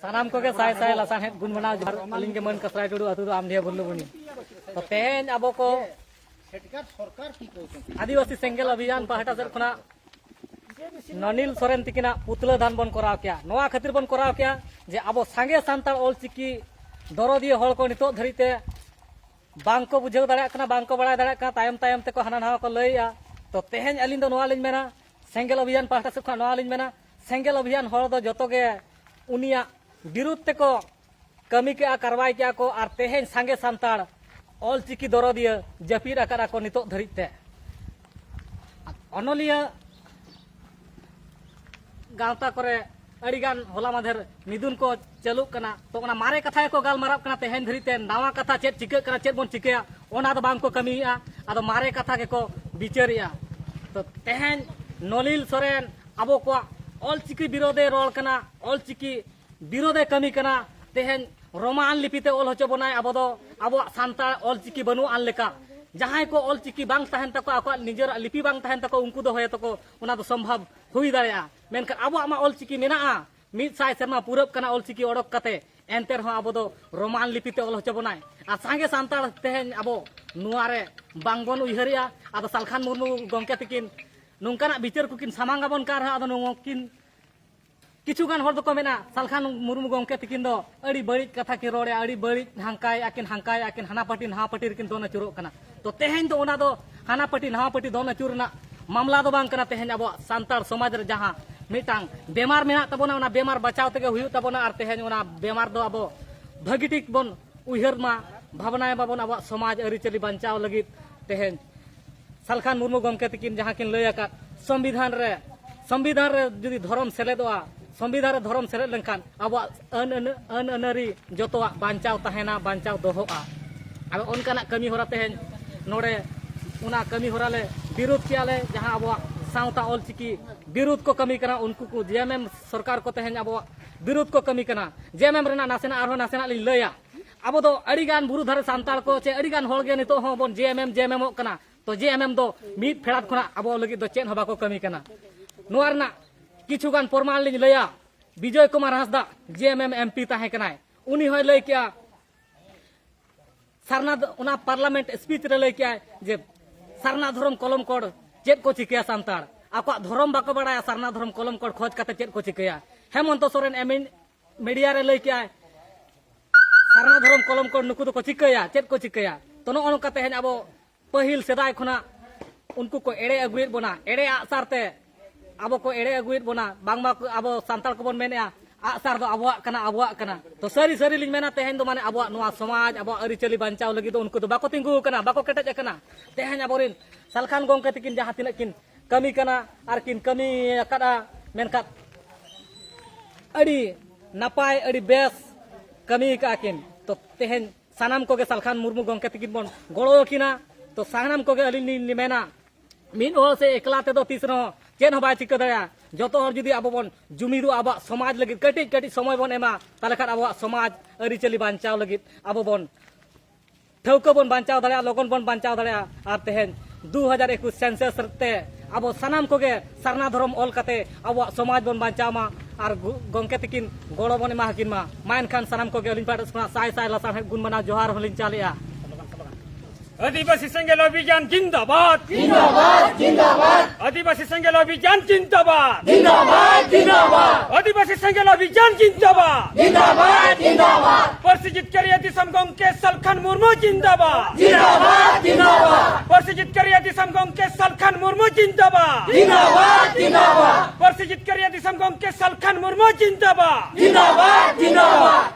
सानाम को साय साय लासान गुण मना जोहार अलिंग के मन कसराय टुडू अतु आमदिया बुल्लुबुनी तो तेहेन अब को आदिवासी सेंगेल अभियान पाहटा से खुना ननिल सोरेन तिकिना पुतला दान बन कराव क्या नोआ खातिर बन कराव क्या जे अब सांगे सांताल ऑलचिकी दरदिया हल को नितो धरिते बांग को बुझाव दाड़ा कना बांग को बड़ा दाड़ा कना तायम तायम ते को हाना नहावा को लइया तो तेहेन अलिंग दो नोआ लिन मेना सेंगेल अभियान पाहटा से खुना नोआ लिन मेना सेंगेल अभियान हल दो जतो गे उनिया विरुद्ध ते को कमी के कार्रवाई क्या को और तेहेन सांगे सांताल ऑलचिकी दरदिया जपीर आकारा को नितो धरिते अनलिया गावता करे अड़ीगान होला माधेर निदुन को चालू कना तो ओना मारे कथा को गालमाराव कना तेहेन धरिते नावा कथा चेत चिका कना चेत बन चिकाया ओना दो बांग को कमीया आदो मारे कथा के को बिचारिया तो तेहेन नलिल सोरेन अबो को ऑलचिकी विरोधे रोल कना ऑलचिकी विरोधे कमी कना तेहेन रोमान लिपिते ऑल होचो बनाय अबो दो अबो सांताल ऑलचिकी बनु आन लेका जहां को ऑलचिकी बांग तहन तको आको निजर लिपि बांग तहन तको उनको दो होय तको ओना दो संभव हुई दाया मेनका अब आमा ऑलचिकी मेना मिद साय सेरमा पूरब कना ऑलचिकी ओडक कते एंते रह अब दो रोमान लिपिते ऑल होचो बनाय आ सांगे सांताल तेहेन अबो नुआरे बांगबन उयहरिया आदो सालखान मुर्मू गंके तिकिन नोंकाना बिचार कुकिन सामांगाबन कार आदो नोकिन किछुगान हर दो मेना सालखान मुर्मू गंके तिकिन दो अड़ी बड़ी कथा की रोड़े अड़ी बड़ी हांकाय आकिन हाना पाटी रिकिन दोना चुरो कना तो तेहेन दो ओना दो हाना पाटी दोना चुरना मामला दो बांग कना तेहेन अब सांताल समाज रे जहां मिटांग बेमार मेना तबोना ओना बेमार बचाव तेगे हुयु तबोना और तेहेन ओना बेमार दो अब भागी ठीक बन उयहर मा भावनाय बाबन अब समाज अरिचली बचाव लगित तेहेन सालखान मुर्मू गंके तिकिन जहां किन लय आका संविधान रे जुदी धर्म सेलेदोआ संविधान रे धर्म सेलेद लेनखान अब अन अनरी जतोआ बचाव तहेना बचाव दोहोआ अब उनकाना कमी होरा तेहेन नोडे उना कमी होरा ले विरोध किया ले जहां अब सावता ऑलचिकी विरोध को कमी कना उनको को जेएमएम सरकार को तेहेन अब विरोध को कमी कना जेएमएम रेना नासेना आरो नासेना लिन लया अब दो अड़ीगान बुरु धारे सांताल को चे अड़ीगान होल गे नितो हो बन जेएमएम कना तो जेएमएम दो मीत फेड़ात खना अब लगी दो चेन हबा को कमी कना नोरना किछुगान प्रमाण लिन लया विजय कुमार हांसदा जेएमएम एमपी ताहे कनाय उनी होय लय क्या सरना उना पार्लियामेंट स्पीच रे लय क्या जे सरना धर्म कलम कोड चेत को चिकया सांताल आको धर्म बाको बड़ाया सरना धर्म कलम कोड खोज कते चेत को चिकया हेमंत सोरेन एमिन मीडिया रे लय क्या सरना धर्म कलम कोड नुकु को चिकया चेत को चिकया तो नो अन कते हेन अब पहिल सेदाय खुना उनको को एड़े अगुयत बना एड़े आसारते अब को एड़े अगुयत बना बांगमा अब सांताल को बन मेनेया आसार दो अबुआ कना तो सारी सारी लिंग मेना तेहेन दो माने अबुआ नुआ समाज अब अरिचली बचाव लगी तो उनको तो बाको तिंगु कना बाको केटेज कना तेहेन अबोरिन सालखान गंके तिकिन जहां तिना किन कमी कना आर किन कमी कदा मेनका अड़ी नपाय अड़ी बेस कमी का किन तो तेहेन सानाम को गे सालखान मुर्मू गंके तिकिन बन गड़ो किना तो सानाम को गे अलिन मेना मिन हो से एकला ते दो तीसरो चेन बाय चिका दाया जतो हर जुदी अब बन जुमिदु अब समाज लगी कटिज कटिज समय बन एमा ताले खान अब समाज अरिचली बचाव लगी अब बन ठौको बन बचाव दाया लगन बन बचाव दाया और तेहेन 2021 सेंसस ते अब सानाम को गे सरना धर्म ऑल कते अब समाज बन बचाव मा और गंके तिकिन गड़ो बन एमा हकिन मा माइन खान सानाम को गे अलिन पाट साय साय लसान गुण मना जोहार होलिन चालेया आदिवासी सेंगेल अभियान जिंदाबाद जिंदाबाद जिंदाबाद आदिवासी सेंगेल अभियान जिंदाबाद जिंदाबाद जिंदाबाद आदिवासी सेंगेल अभियान जिंदाबाद जिंदाबाद जिंदाबाद परसिजित करिया दिसम गंके सालखान मुर्मू जिंदाबाद जिंदाबाद जिंदाबाद परसिजित करिया दिसम गंके सालखान मुर्मू जिंदाबाद जिंदाबाद जिंदाबाद परसिजित करिया दिसम गंके सालखान मुर्मू जिंदाबाद जिंदाबाद जिंदाबाद